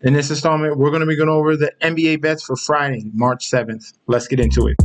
In this installment, we're going to be going over the NBA bets for Friday, March 7th. Let's get into it.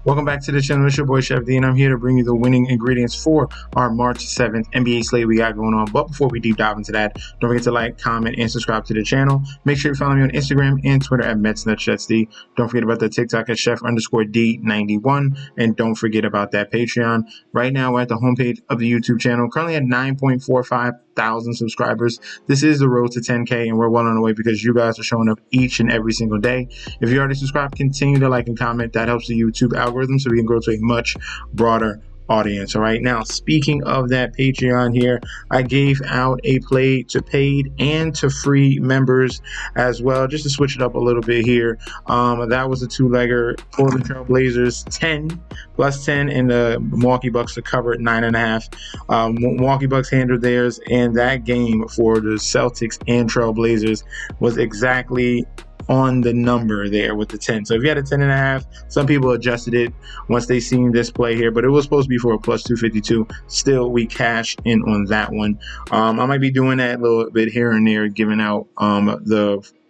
Welcome back to the channel. It's your boy Chef D, and I'm here to bring you the winning ingredients for our March 7th NBA slate we got going on. But before we deep dive into that, don't forget to like, comment, and subscribe to the channel. Make sure you follow me on Instagram and Twitter at MetsNutChefD. Don't forget about the TikTok at Chef_D91, and don't forget about that Patreon. Right now, we're at the homepage of the YouTube channel, currently at 9.45 thousand subscribers. This is the road to 10K, and we're well on the way because you guys are showing up each and every single day. If you already subscribed, continue to like and comment. That helps the YouTube algorithm so we can grow to a much broader audience. All right, now speaking of that Patreon here, I gave out a play to paid and to free members as well, just to switch it up a little bit here. That was a two-legger for the Trailblazers, 10 plus 10, and the Milwaukee Bucks to cover at 9.5. Milwaukee Bucks handled theirs, and that game for the Celtics and Trailblazers was exactly on the number there with the 10. So if you had a 10.5, some people adjusted it once they seen this play here, but it was supposed to be for a plus 252. Still, we cashed in on that one. I might be doing that a little bit here and there, giving out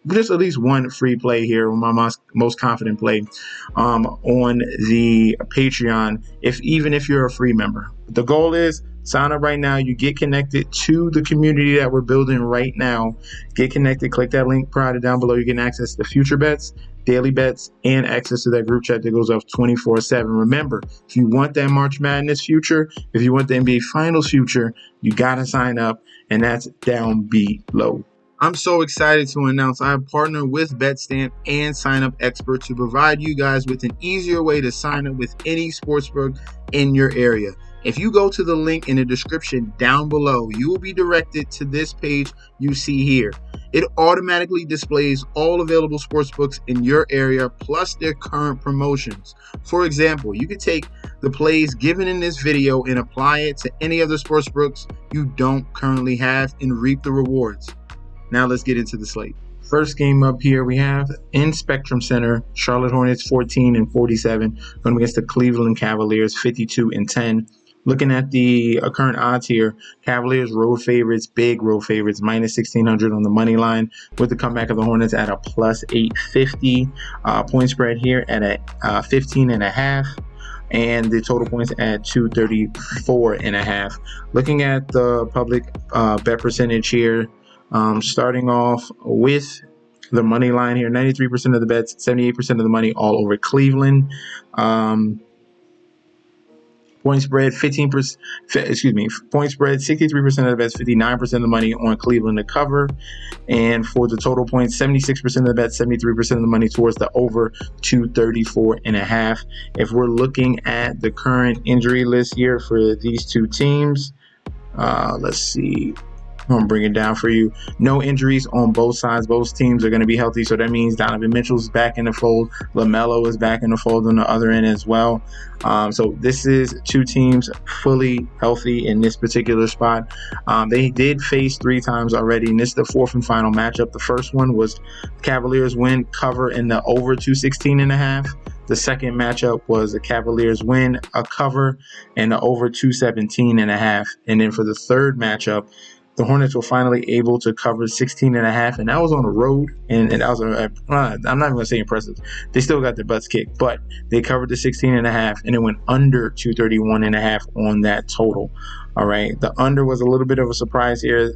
just at least one free play here, my most confident play on the Patreon, even if you're a free member. The goal is sign up right now. You get connected to the community that we're building right now. Get connected. Click that link provided down below. You get access to future bets, daily bets, and access to that group chat that goes off 24/7. Remember, if you want that March Madness future, if you want the NBA Finals future, you got to sign up, and that's down below. I'm so excited to announce I have partnered with BetStamp and Sign Up Expert to provide you guys with an easier way to sign up with any sportsbook in your area. If you go to the link in the description down below, you will be directed to this page you see here. It automatically displays all available sportsbooks in your area plus their current promotions. For example, you could take the plays given in this video and apply it to any other sportsbooks you don't currently have and reap the rewards. Now let's get into the slate. First game up here we have in Spectrum Center, Charlotte Hornets 14-47 going against the Cleveland Cavaliers 52-10. Looking at the current odds here, Cavaliers road favorites, big road favorites, minus 1,600 on the money line, with the comeback of the Hornets at a plus 850. Point spread here at a 15.5. And the total points at 234.5. Looking at the public bet percentage here, starting off with the money line here, 93% of the bets, 78% of the money all over Cleveland. Point spread, 15%. Point spread, 63% of the bets, 59% of the money on Cleveland to cover. And for the total points, 76% of the bets, 73% of the money towards the over 234.5. If we're looking at the current injury list here for these two teams, let's see. I'm going to bring it down for you. No injuries on both sides. Both teams are going to be healthy. So that means Donovan Mitchell's back in the fold. LaMelo is back in the fold on the other end as well. So this is two teams fully healthy in this particular spot. They did face 3 times already, and this is the 4th and final matchup. The first one was Cavaliers win, cover in the over 216.5. The second matchup was the Cavaliers win, a cover, and the over 217.5. And then for the third matchup, the Hornets were finally able to cover 16.5, and that was on the road. And that was I'm not even going to say impressive. They still got their butts kicked, but they covered the 16.5, and it went under 231.5 on that total. All right, the under was a little bit of a surprise here,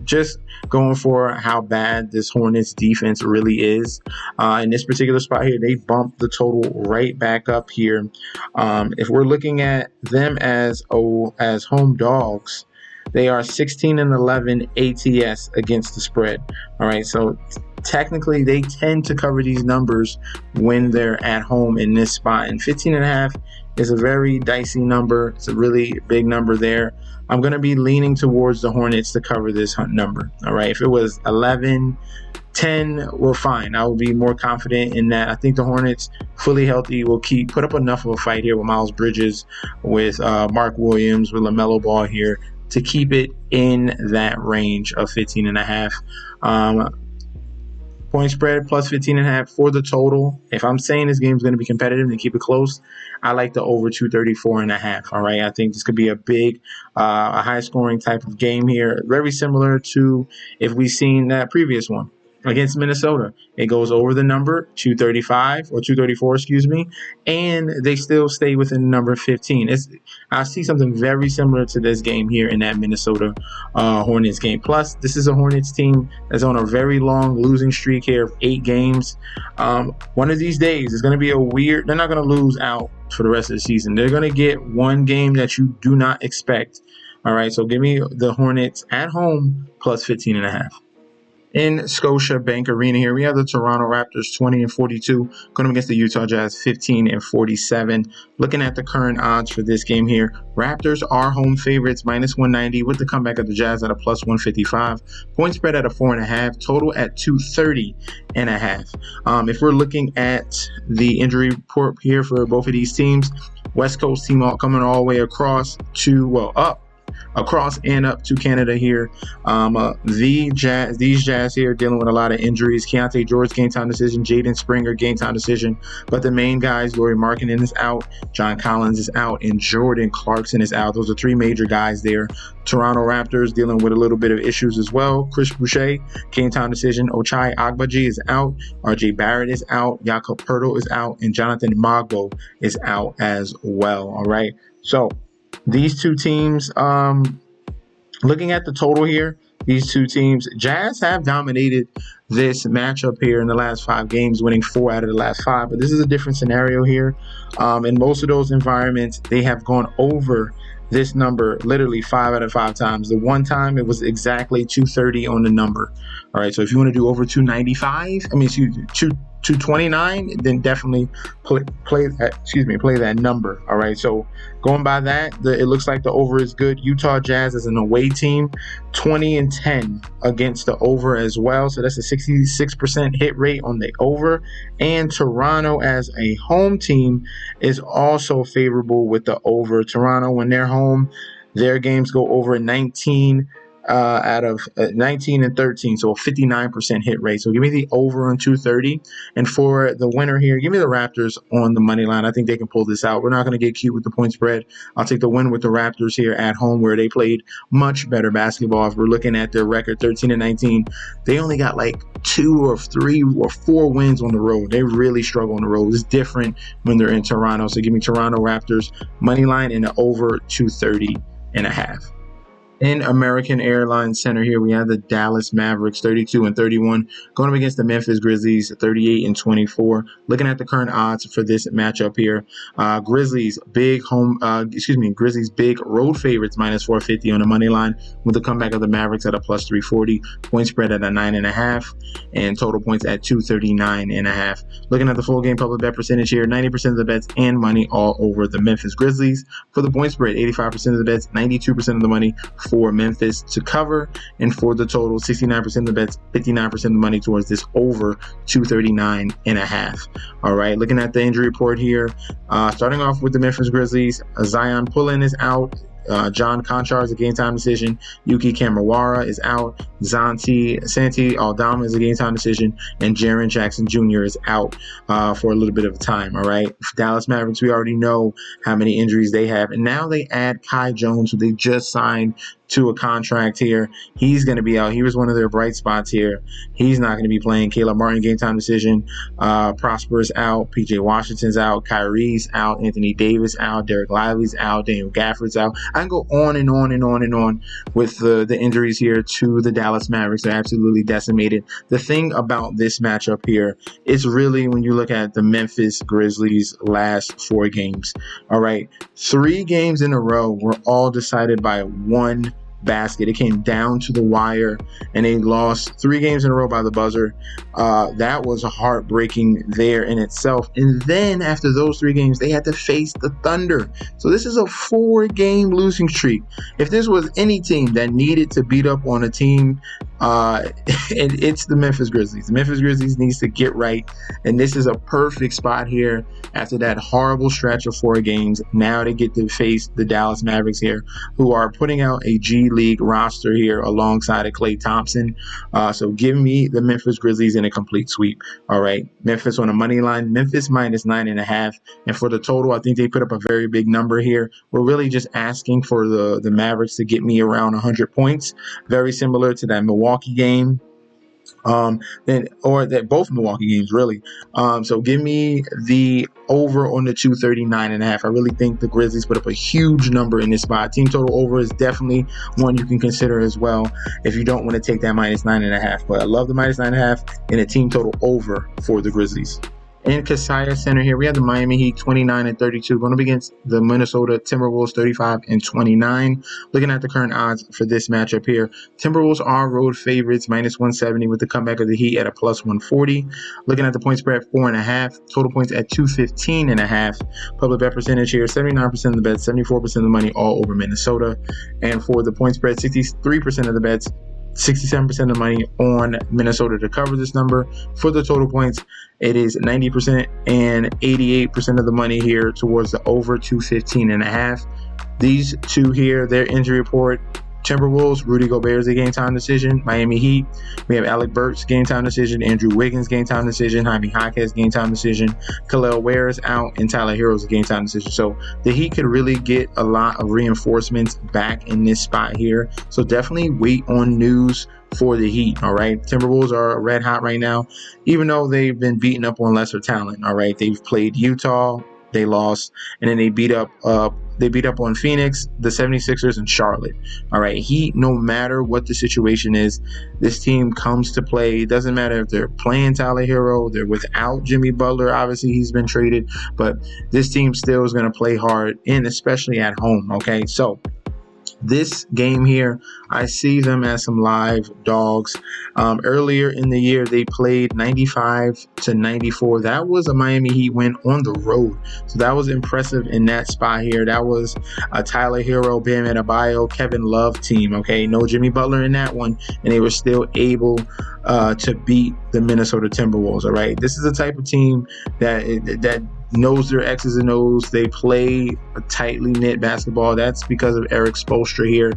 just going for how bad this Hornets defense really is. In this particular spot here, they bumped the total right back up here. If we're looking at them as home dogs, they are 16-11 ATS against the spread. All right, so technically they tend to cover these numbers when they're at home in this spot. And 15.5 is a very dicey number. It's a really big number there. I'm going to be leaning towards the Hornets to cover this number. All right, if it was 11, 10, well, fine. I will be more confident in that. I think the Hornets, fully healthy, will put up enough of a fight here with Miles Bridges, with Mark Williams, with LaMelo Ball here. to keep it in that range of 15.5. Point spread plus 15.5 for the total. If I'm saying this game's going to be competitive and keep it close, I like the over 234.5. All right, I think this could be a big, a high scoring type of game here. Very similar to if we've seen that previous one against Minnesota. It goes over the number 235 or 234, excuse me, and they still stay within the number 15. I see something very similar to this game here in that Minnesota Hornets game. Plus, this is a Hornets team that's on a very long losing streak here of 8 games. One of these days is going to be they're not going to lose out for the rest of the season. They're going to get one game that you do not expect. All right, so give me the Hornets at home plus 15.5. In Scotia Bank Arena here, we have the Toronto Raptors 20-42 going against the Utah Jazz 15-47. Looking at the current odds for this game here, Raptors are home favorites -190 with the comeback of the Jazz at a +155. Point spread at a 4.5. Total at 230.5. If we're looking at the injury report here for both of these teams, West Coast team coming all the way across and up to Canada here. These Jazz here dealing with a lot of injuries. Keontae George game time decision, Jaden Springer game time decision, but the main guys, Lauri Markkanen is out, John Collins is out, and Jordan Clarkson is out. Those are 3 major guys there. Toronto Raptors dealing with a little bit of issues as well. Chris Boucher game time decision, Ochai Agbaji is out, RJ Barrett is out, Jakob Poeltl is out, and Jonathan Magbo is out as well. All right, so these two teams, looking at the total here, these two teams, Jazz have dominated this matchup here in the last 5 games, winning 4 out of the last 5. But this is a different scenario here. In most of those environments, they have gone over this number literally 5 out of 5 times. The one time it was exactly 230 on the number. All right, so if you want to do over 229, then definitely play that number. All right, so going by that, it looks like the over is good. Utah Jazz as an away team, 20-10 against the over as well, so that's a 66% hit rate on the over. And Toronto as a home team is also favorable with the over. Toronto, when they're home, their games go over 19 out of 19 and 13, so a 59% hit rate. So give me the over on 230. And for the winner here, give me the Raptors on the money line. I think they can pull this out. We're not going to get cute with the point spread. I'll take the win with the Raptors here at home, where they played much better basketball. If we're looking at their record, 13-19, they only got like 2 or 3 or 4 wins on the road. They really struggle on the road. It's different when they're in Toronto. So give me Toronto Raptors money line and the over 230.5. In American Airlines Center here, we have the Dallas Mavericks 32-31 going up against the Memphis Grizzlies 38-24. Looking at the current odds for this matchup here, Grizzlies big road favorites -450 on the money line with the comeback of the Mavericks at a +340. Point spread at a 9.5 and total points at 239.5. Looking at the full game public bet percentage here, 90% of the bets and money all over the Memphis Grizzlies. For the point spread, 85% of the bets, 92% of the money for Memphis to cover, and for the total, 69% of the bets, 59% of the money towards this over 239.5. All right, looking at the injury report here, starting off with the Memphis Grizzlies, Zion Pullen is out. John Conchar is a game time decision. Yuki Kamawara is out. Santi Aldama is a game time decision. And Jaren Jackson Jr. is out for a little bit of time. All right. Dallas Mavericks, we already know how many injuries they have. And now they add Kai Jones, who they just signed to a contract here. He's going to be out. He was one of their bright spots here. He's not going to be playing. Caleb Martin, game time decision. Prosper's out. PJ Washington's out. Kyrie's out. Anthony Davis out. Derek Lively's out. Daniel Gafford's out. I can go on and on and on and on with the injuries here to the Dallas Mavericks. They're absolutely decimated. The thing about this matchup here is really when you look at the Memphis Grizzlies' last 4 games. All right. 3 games in a row were all decided by one basket. It came down to the wire and they lost 3 games in a row by the buzzer. That was heartbreaking there in itself. And then after those 3 games, they had to face the Thunder. So this is a 4-game losing streak. If this was any team that needed to beat up on a team it's the Memphis Grizzlies. The Memphis Grizzlies needs to get right, and this is a perfect spot here after that horrible stretch of 4 games. Now they get to face the Dallas Mavericks here, who are putting out a G League roster here alongside of Klay Thompson. So give me the Memphis Grizzlies in a complete sweep. All right, Memphis on a money line. Memphis minus 9.5, and for the total, I think they put up a very big number here. We're really just asking for the Mavericks to get me around 100 points, very similar to that Milwaukee game. That both Milwaukee games really. So give me the over on the 239.5. I really think the Grizzlies put up a huge number in this spot. Team total over is definitely one you can consider as well if you don't want to take that minus 9.5. But I love the minus 9.5 and a team total over for the Grizzlies. In Kaseya Center here, we have the Miami Heat 29-32 going up against the Minnesota Timberwolves 35-29. Looking at the current odds for this matchup here, Timberwolves are road favorites minus 170 with the comeback of the Heat at a plus 140. Looking at the point spread 4.5, total points at 215.5. Public bet percentage here, 79% of the bets, 74% of the money all over Minnesota. And for the point spread, 63% of the bets, 67% of the money on Minnesota to cover this number. For the total points, it is 90% and 88% of the money here towards the over 215.5. These two here, their injury report: Timberwolves, Rudy Gobert is a game time decision. Miami Heat, we have Alec Burks game time decision, Andrew Wiggins game time decision, Jaime Jaquez game time decision, Khalil Ware is out, and Tyler Herro is a game time decision. So the Heat could really get a lot of reinforcements back in this spot here. So definitely wait on news for the Heat. All right, Timberwolves are red hot right now, even though they've been beaten up on lesser talent. All right, they've played Utah, they lost, and then they beat up on Phoenix, the 76ers, and Charlotte. All right, Heat, no matter what the situation is, this team comes to play. It doesn't matter if they're playing Tyler Herro, they're without Jimmy Butler. Obviously, he's been traded, but this team still is going to play hard, and especially at home. Okay, so this game here, I see them as some live dogs. Earlier in the year, they played 95-94. That was a Miami Heat win on the road. So that was impressive in that spot here. That was a Tyler Herro, Bam Adebayo, Kevin Love team. Okay, no Jimmy Butler in that one, and they were still able to beat the Minnesota Timberwolves. All right, this is the type of team that knows their X's and O's. They play a tightly knit basketball. That's because of Eric Spoelstra here.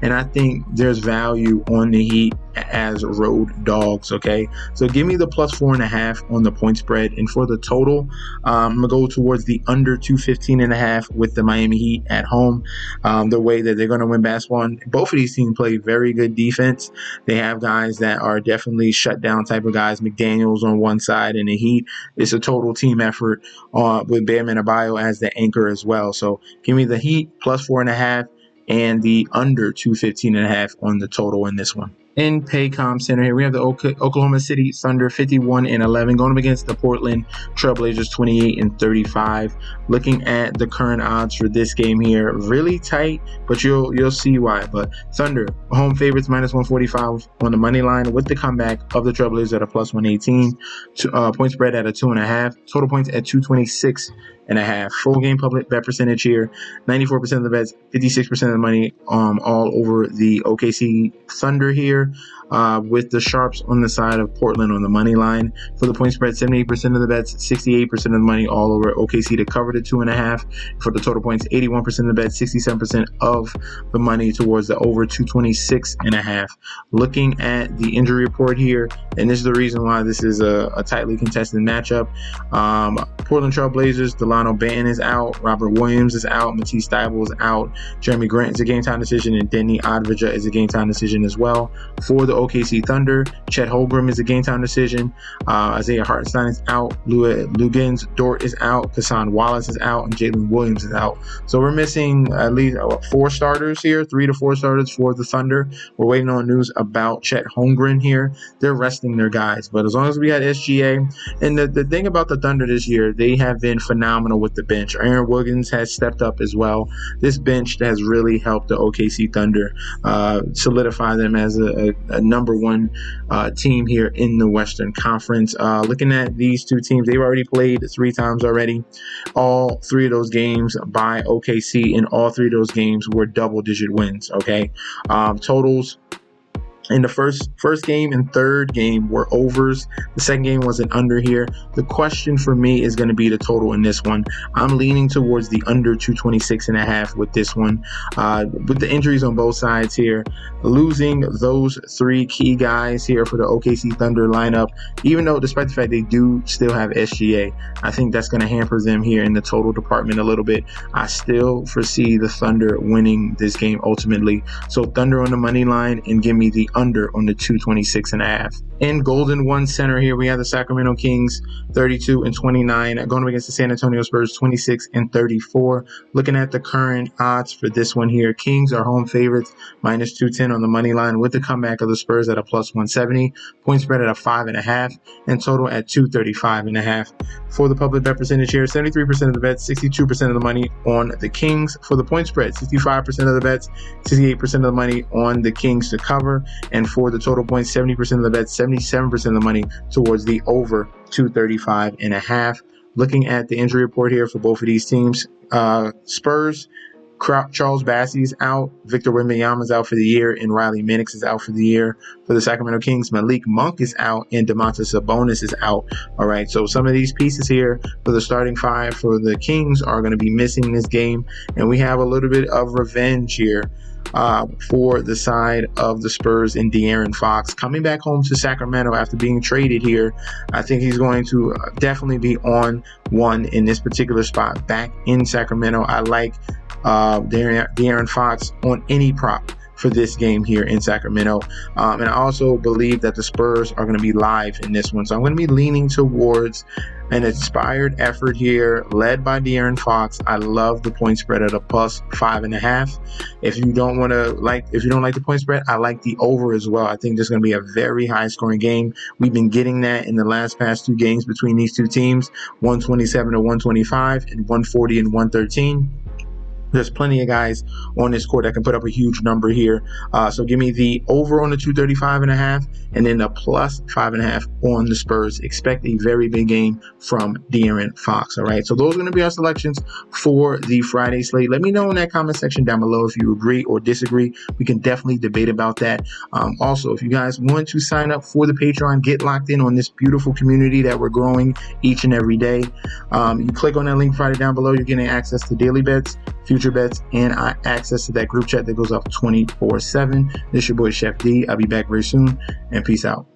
And I think there's value on the Heat as road dogs. Okay, so give me the plus 4.5 on the point spread. And for the total, I'm going to go towards the under 215.5 with the Miami Heat at home. The way that they're going to win basketball. And both of these teams play very good defense. They have guys that are definitely shutdown type of guys. McDaniels on one side, and the Heat, it's a total team effort with Bam Adebayo as the anchor as well. So give me the Heat plus 4.5 and the under 215.5 on the total in this one. In Paycom Center here, we have the Oklahoma City Thunder 51-11 going up against the Portland Trailblazers 28-35. Looking at the current odds for this game here, really tight, but you'll see why. But Thunder home favorites minus 145 on the money line with the comeback of the Trailblazers at a plus 118. Point spread at a 2.5. Total points at 226.5. Full game public bet percentage here, 94% of the bets, 56% of the money all over the OKC Thunder here, with the sharps on the side of Portland on the money line. For the point spread, 78% of the bets, 68% of the money all over OKC to cover the 2.5. For the total points, 81% of the bets, 67% of the money towards the over 226.5. Looking at the injury report here, and this is the reason why this is a tightly contested matchup. Portland Trail Blazers, Delano Banton is out, Robert Williams is out, Matisse Thybulle is out, Jeremy Grant is a game time decision, and Denny Advija is a game time decision as well. For the OKC Thunder, Chet Holmgren is a game time decision, Isaiah Hartenstein is out, Luguentz Dort is out, Hassan Wallace is out, and Jalen Williams is out. So we're missing at least 4 starters here, 3 to 4 starters for the Thunder. We're waiting on news about Chet Holmgren here. They're resting their guys, but as long as we had SGA, and the thing about the Thunder this year, they have been phenomenal with the bench. Aaron Wiggins has stepped up as well. This bench has really helped the OKC Thunder solidify them as a number one team here in the Western Conference. Looking at these two teams, they've already played 3 times already. All 3 of those games by OKC, and all 3 of those games were double-digit wins. Okay, totals In the first game and third game were overs. The second game was an under here. The question for me is going to be the total in this one. I'm leaning towards the under 226.5 with this one. With the injuries on both sides here, losing those three key guys here for the OKC Thunder lineup, even though despite the fact they do still have SGA, I think that's going to hamper them here in the total department a little bit. I still foresee the Thunder winning this game ultimately. So Thunder on the money line, and give me the under on the 226.5. In Golden One Center here, we have the Sacramento Kings 32-29 going up against the San Antonio Spurs 26-34. Looking at the current odds for this one here, Kings are home favorites minus 210 on the money line with the comeback of the Spurs at a plus 170, point spread at a 5.5, and total at 235.5. For the public bet percentage here, 73% of the bets, 62% of the money on the Kings. For the point spread, 65% of the bets, 68% of the money on the Kings to cover. And for the total points, 70% of the bets, 77% of the money towards the over 235.5. Looking at the injury report here for both of these teams, Spurs, Charles Bassey's out, Victor Wembanyama's out for the year, and Riley Minix is out for the year. For the Sacramento Kings, Malik Monk is out, and Domantas Sabonis is out. All right, so some of these pieces here for the starting five for the Kings are going to be missing this game, and we have a little bit of revenge here for the side of the Spurs and De'Aaron Fox coming back home to Sacramento after being traded here. I think he's going to definitely be on one in this particular spot back in Sacramento. I like De'Aaron Fox on any prop for this game here in Sacramento. And I also believe that the Spurs are going to be live in this one. So I'm going to be leaning towards an inspired effort here led by De'Aaron Fox. I love the point spread at a plus 5.5. If you don't like the point spread, I like the over as well. I think there's going to be a very high scoring game. We've been getting that in the past two games between these two teams, 127-125 and 140 and 113. There's plenty of guys on this court that can put up a huge number here. So give me the over on the 235.5 and then a plus 5.5 on the Spurs. Expect a very big game from De'Aaron Fox. All right. So those are going to be our selections for the Friday slate. Let me know in that comment section down below if you agree or disagree. We can definitely debate about that. Also, if you guys want to sign up for the Patreon, get locked in on this beautiful community that we're growing each and every day. You click on that link Friday down below. You're getting access to daily bets, future bets, and access to that group chat that goes up 24/7. This is your boy Chef D. I'll be back very soon, and peace out.